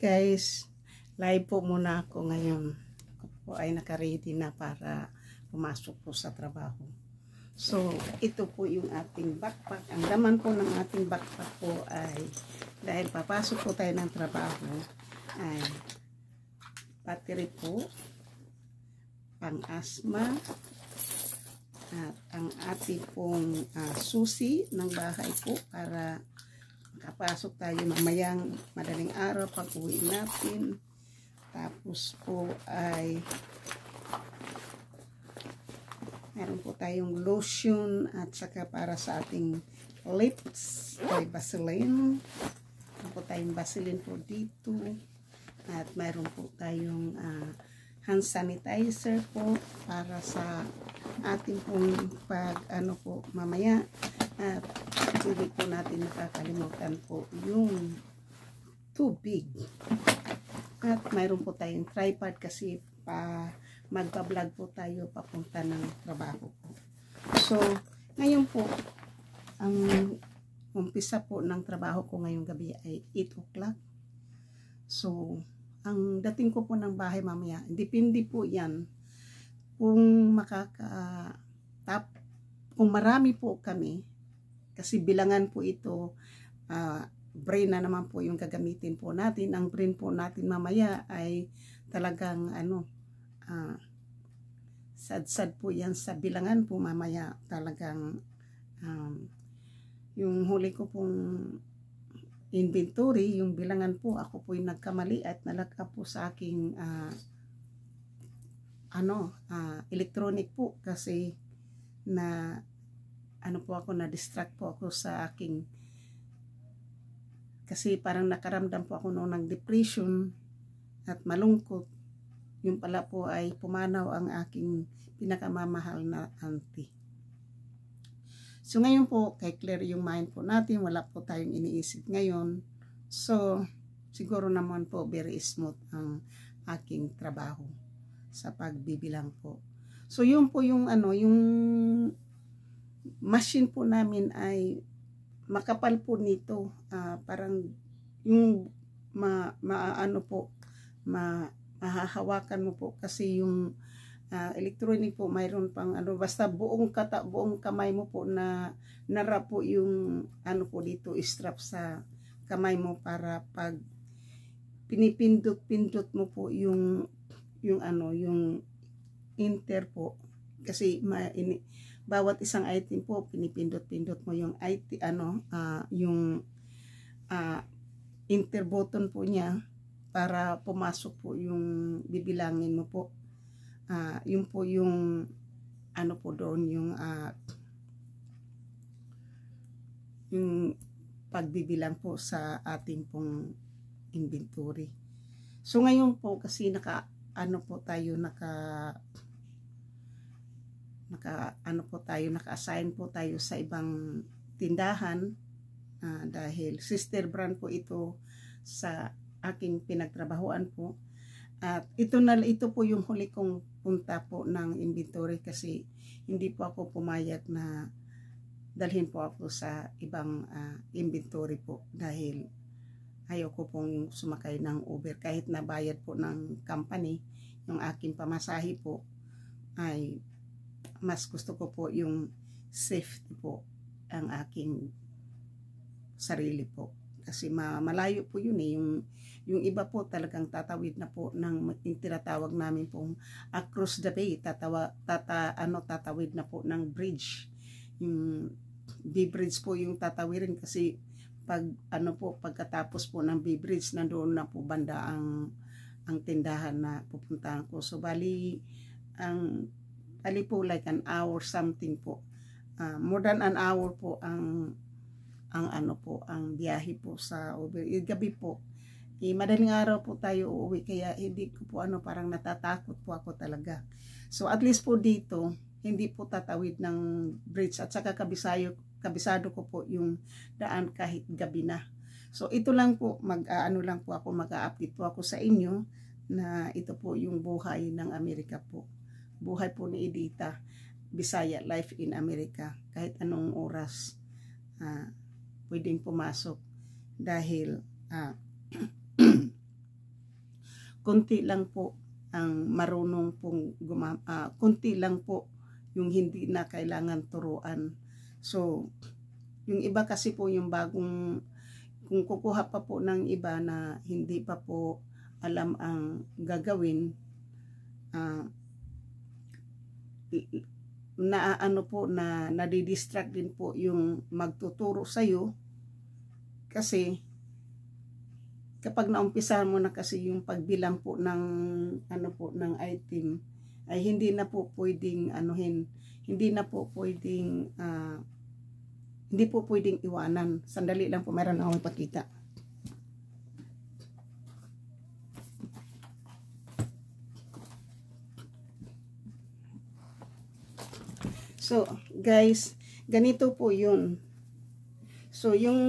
Guys, live po muna ako ngayon. Ako po ay naka-ready na para pumasok po sa trabaho. So, ito po yung ating backpack. Ang laman po ng ating backpack po ay, dahil papasok po tayo ng trabaho, ay battery po, pang-asma, at ang ating pong susi ng bahay po para makapasok tayo mamayang madaling araw pag uwi natin. Tapos po ay meron po tayong lotion at saka para sa ating lips ay Vaseline. Meron po tayong Vaseline po dito. At meron po tayong hand sanitizer po para sa ating pong pag po mamaya. At hindi po natin nakakalimutan po yung tubig. At mayroon po tayong tripod kasi magpa-vlog po tayo papunta ng trabaho po. So, ngayon po, ang umpisa po ng trabaho ko ngayong gabi ay 8 o'clock. So, ang dating ko po ng bahay mamaya, depende po yan kung kung marami po kami, kasi bilangan po ito, brain na naman po yung gagamitin po natin. Ang brain po natin mamaya ay talagang sad-sad po yan sa bilangan po mamaya. Talagang yung huli ko pong inventory, yung bilangan po, ako po yung nagkamali at nalagka po sa aking electronic po kasi na po ako, na-distract po ako sa aking, kasi parang nakaramdam po ako noon ng depression at malungkot. Yung pala po ay pumanaw ang aking pinakamamahal na auntie. So ngayon po, kay clear yung mind po natin, wala po tayong iniisip ngayon. So siguro naman po very smooth ang aking trabaho sa pagbibilang po. So yun po yung yung machine po namin ay makapal po nito, parang yung mahahawakan mo po kasi yung electronic po mayroon pang basta buong kamay mo po na nara po yung po dito, strap sa kamay mo para pag pinipindot mo po yung enter po, kasi bawat isang item po pinipindot mo yung yung enter button po niya para pumasok po yung bibilangin mo po. Yun po yung po doon yung pagbibilang po sa ating pong inventory. So ngayon po kasi naka-assign po tayo sa ibang tindahan, dahil sister brand po ito sa aking pinagtrabahuan po. At ito po yung huli kong punta po ng inventory kasi hindi po ako pumayag na dalhin po ako sa ibang inventory po dahil ayoko pong sumakay ng Uber kahit na bayad po ng company yung aking pamasahe po. Ay mas gusto ko po yung safety po ang aking sarili po, kasi malayo po yun yung iba po talagang tatawid na po ng tinatawag namin pong across the bay, tatawid na po ng bridge, yung B-bridge po yung tatawirin kasi pagkatapos po ng B-bridge nandoon na po banda ang tindahan na pupuntahan ko. So bali po like an hour something po, more than an hour po ang biyahe po sa Uber. Gabi po, madaling araw po tayo uuwi kaya hindi ko po parang natatakot po ako talaga. So at least po dito hindi po tatawid ng bridge at saka kabisado ko po yung daan kahit gabi na. So ito lang po, mag-update po ako sa inyo na ito po yung buhay ng Amerika po. Buhay po ni Edita, Bisaya, Life in America. Kahit anong oras pwedeng pumasok dahil konti lang po ang marunong pong konti lang po yung hindi na kailangan turuan. So, yung iba kasi po yung bagong, kung kukuha pa po ng iba na hindi pa po alam ang gagawin, na ano po na nadidistract din po yung magtuturo sa'yo kasi kapag naumpisahan mo na kasi yung pagbilang po ng ano po ng item ay hindi na po pwedeng hindi na po pwedeng hindi po pwedeng iwanan. Sandali lang po, meron akong ipakita. So, guys, ganito po yun. So, yung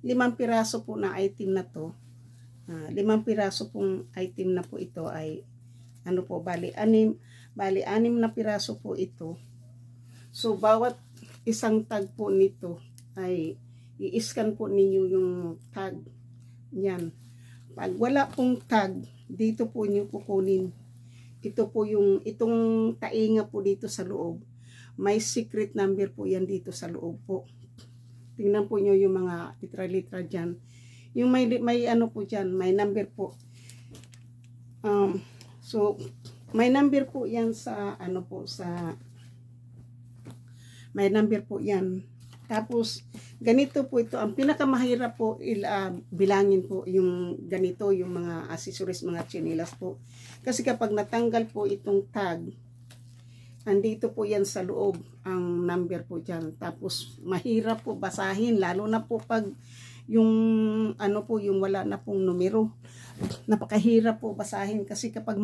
5 piraso po na item na to, 5 piraso pong item na po ito ay, ano po, bali 6 na piraso po ito. So, bawat isang tag po nito ay, i-scan po ninyo yung tag. Yan. Pag wala pong tag, dito po nyo kukunin. Ito po yung, itong tainga po dito sa loob. May secret number po yan dito sa loob po. Tingnan po nyo yung mga litra-litra dyan. Yung may ano po dyan, may number po. So, may number po yan sa, ano po, sa, may number po yan. Tapos, ganito po ito. Ang pinakamahirap po, bilangin po yung ganito, yung mga accessories, mga chinelas po. Kasi kapag natanggal po itong tag, andito po yan sa loob, ang number po dyan. Tapos, mahirap po basahin, lalo na po pag yung, ano po, yung wala na pong numero. Napakahirap po basahin kasi kapag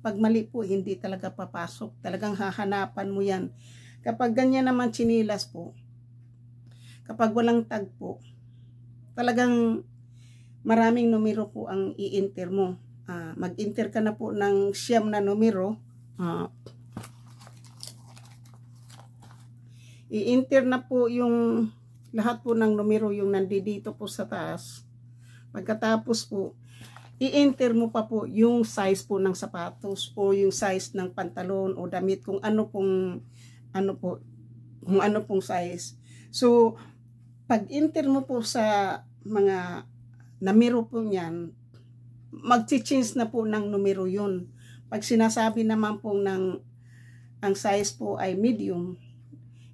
pag mali po, hindi talaga papasok. Talagang hahanapan mo yan. Kapag ganyan naman chinelas po, kapag walang tag po, talagang maraming numero po ang i-enter mo. Mag-enter ka na po ng 9 na numero. I-enter na po yung lahat po ng numero yung nandito po sa taas. Pagkatapos po, i-enter mo pa po yung size po ng sapatos o yung size ng pantalon o damit kung ano pong size. So, pag-enter mo po sa mga numero po niyan, mag-change na po ng numero yun. Pag sinasabi naman po ang size po ay medium,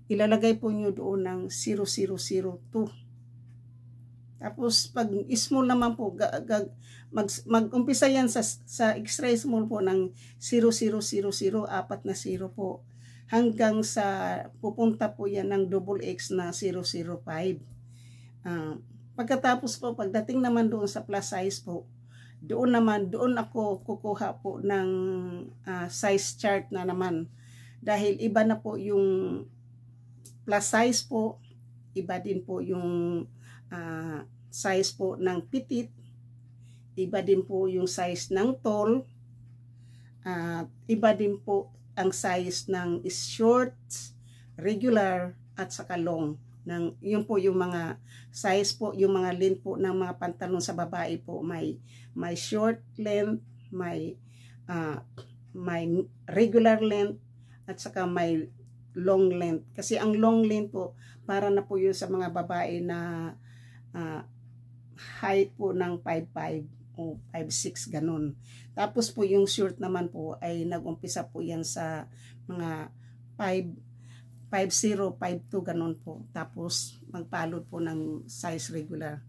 ilalagay po nyo doon ng 0002. Tapos pag small naman po, mag-umpisa yan sa extra small po ng 0000, 4 na 0 po. Hanggang sa pupunta po yan ng double X na 005. Pagkatapos po, pagdating naman doon sa plus size po, doon ako kukuha po ng size chart na naman. Dahil iba na po yung plus size po, iba din po yung size po ng petite, iba din po yung size ng tall, iba din po ang size ng shorts, regular, at saka long. Yun po yung mga size po, yung mga length po ng mga pantalon sa babae po. May short length, may regular length, at saka may long length. Kasi ang long length po, para na po yun sa mga babae na height po ng 5'5" o 5'6", ganun. Tapos po yung short naman po ay nag-umpisa po yan sa mga 5'0", 5'2", ganun po. Tapos magpalot po ng size regular.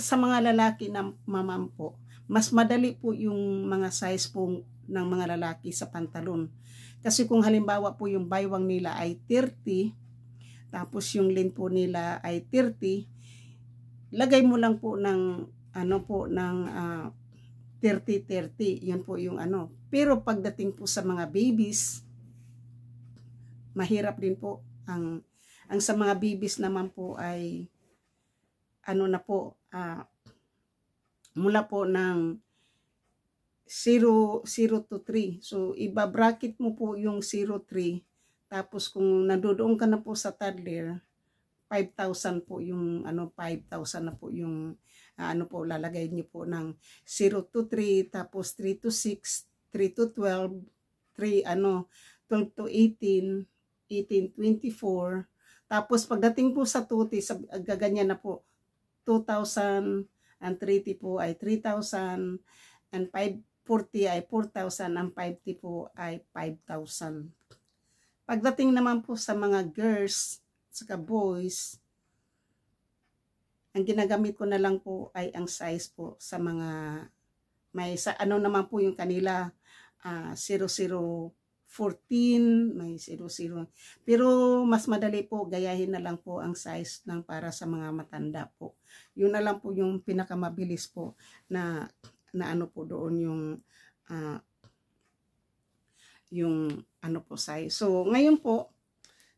Sa mga lalaki na mamam po, mas madali po yung mga size po ng mga lalaki sa pantalon. Kasi kung halimbawa po yung baywang nila ay 30, tapos yung length po nila ay 30, lagay mo lang po ng 30-30, yun po yung ano. Pero pagdating po sa mga babies, mahirap din po. Ang sa mga babies naman po ay na po, mula po ng 0 to 3. So, iba-bracket mo po yung 0-3. Tapos kung nandoon ka na po sa toddler, 5,000 po yung 5,000 na po yung ano po, lalagay niyo po ng 0 to 3, tapos 3 to 6, 3 to 12, 12 to 18, 18, 24. Tapos pagdating po sa 2T, gaganyan na po, 2,000, ang 3T po ay 3,000, and 4T ay 4,000, ang 5T po ay 5,000. Pagdating naman po sa mga girls, saka boys, ang ginagamit ko na lang po ay ang size po sa mga, may sa ano naman po yung kanila, 0014, may 00. Pero mas madali po, gayahin na lang po ang size ng para sa mga matanda po. Yun na lang po yung pinakamabilis po na ano po doon yung ano po size. So ngayon po,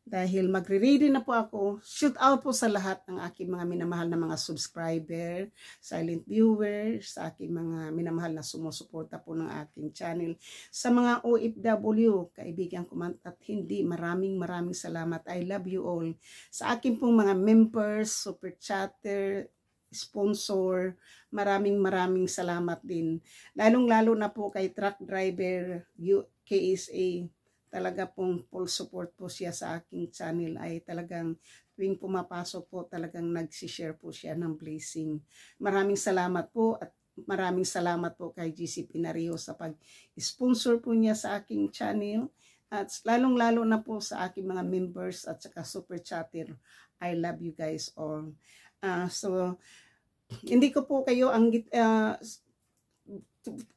dahil magre-ready na po ako, shoot out po sa lahat ng aking mga minamahal na mga subscriber, silent viewers, sa aking mga minamahal na sumusuporta po ng aking channel. Sa mga OFW, kaibigan ko man at hindi, maraming salamat. I love you all. Sa aking pong mga members, super chatter, sponsor, maraming salamat din. Lalong-lalo na po kay truck driver, KSA, talaga pong full support po siya sa aking channel. Ay talagang tuwing pumapasok po, talagang nagsishare po siya ng blessing. Maraming salamat po, at maraming salamat po kay GC Pinario sa pag-sponsor po niya sa aking channel, at lalong-lalo na po sa aking mga members at saka super chatter. I love you guys all. So hindi ko po kayo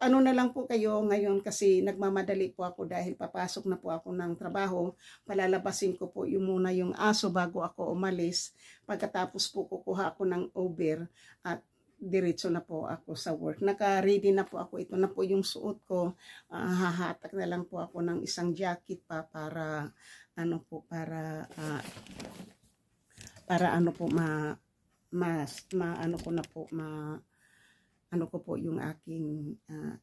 ano na lang po kayo ngayon, kasi nagmamadali po ako dahil papasok na po ako ng trabaho. Palalabasin ko po muna yung aso bago ako umalis. Pagkatapos po kukuha ako ng Uber at diretso na po ako sa work. Naka-ready na po ako. Ito na po yung suot ko. Hahatak na lang po ako ng isang jacket pa para ano po, para ano po ano ko po yung aking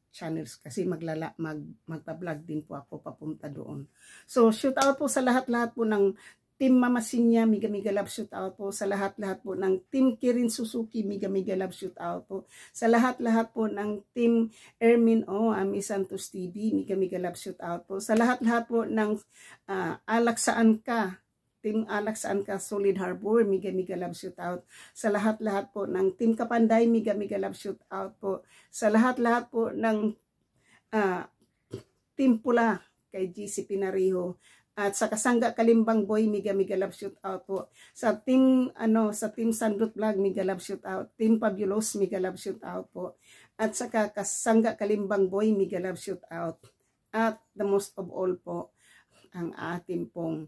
channels, kasi magpa-vlog din po ako papunta doon. So shoot out po sa lahat-lahat po ng Team Mama Sinya, Miga Love shoot out po sa lahat-lahat po ng Team Kirin Suzuki, Miga Love shoot out po sa lahat-lahat po ng Team Ermin Ami Santos TV, Miga Love shoot out po sa lahat-lahat po ng Alak Saan Ka, Team Alak Saan Ka, Solid Harbor, Miga Love shoot out sa lahat-lahat po ng Team Kapanday, Miga Love shoot out po sa lahat-lahat po ng Team Pula kay GC Pinariho, at sa Kasangga Kalimbang Boy, Miga Love shoot out po sa Team sa Team Sandot Vlog, Miga Love shoot out, Team Fabulous, Miga Love shoot out po, at sa Kasangga Kalimbang Boy, Miga Love shoot out, at the most of all po ang ating pong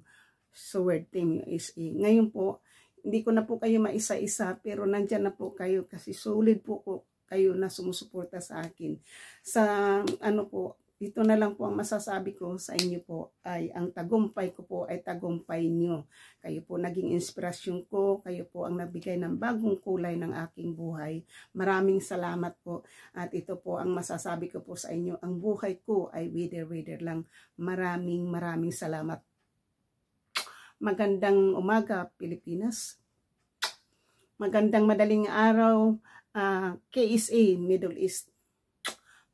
Sword Team USA. Ngayon po, hindi ko na po kayo maisa-isa, pero nandyan na po kayo kasi solid po kayo na sumusuporta sa akin. Sa ano po, ito na lang po ang masasabi ko sa inyo po, ay ang tagumpay ko po ay tagumpay nyo. Kayo po naging inspirasyon ko, kayo po ang nagbigay ng bagong kulay ng aking buhay. Maraming salamat po, at ito po ang masasabi ko po sa inyo, ang buhay ko ay wither lang. Maraming salamat. Magandang umaga, Pilipinas. Magandang madaling araw, KSA, Middle East.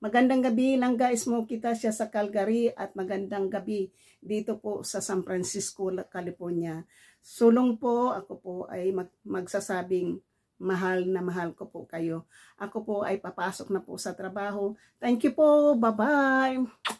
Magandang gabi lang guys mo kita siya sa Calgary, at magandang gabi dito po sa San Francisco, California. Sulong po, ako po ay magsasabing mahal na mahal ko po kayo. Ako po ay papasok na po sa trabaho. Thank you po, bye-bye!